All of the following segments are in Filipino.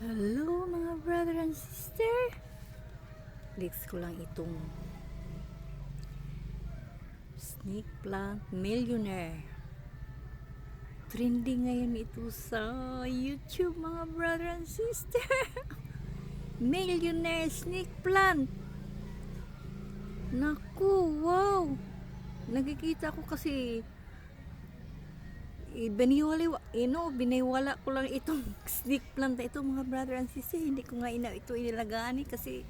Hello mga brother and sister. Leaks ko lang itong snake plant millionaire. Trending ngayon ito sa YouTube mga brother and sister. Millionaire snake plant. Naku, wow. Nakikita ko kasi biniwala ko lang itong snake plant na ito mga brother and sister. Hindi ko nga ito inilagaan kasi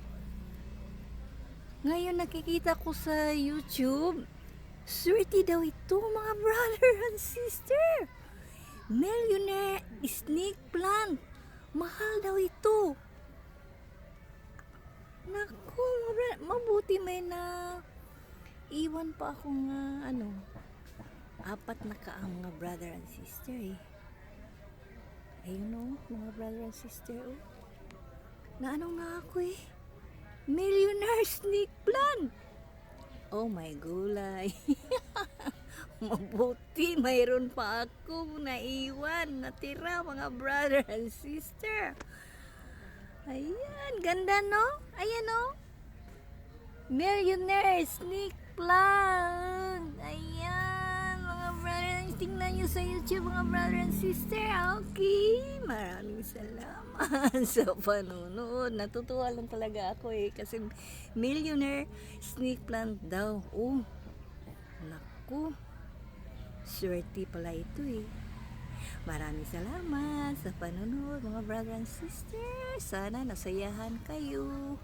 ngayon nakikita ko sa YouTube. Swerte daw ito mga brother and sister. Millionaire snake plant. Mahal daw ito. Naku mga brother, mabuti may na iwan pa ako nga apat na kaang mga brother and sister ayun mga brother and sister na ako millionaire snake plant. Oh my gulay. Mabuti mayroon pa ako naiwan natira mga brother and sister. Ayan, ganda ayan millionaire snake plant. Ayan mga brother, tingnan nyo sa YouTube mga brother and sister. Okay, maraming salamat sa panonood. Natutuwa lang talaga ako kasi millionaire snake plant daw. Naku, swerte pala ito Maraming salamat sa panonood mga brother and sister. Sana nasayahan kayo.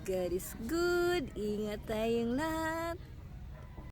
God is good. Ingat tayong lahat.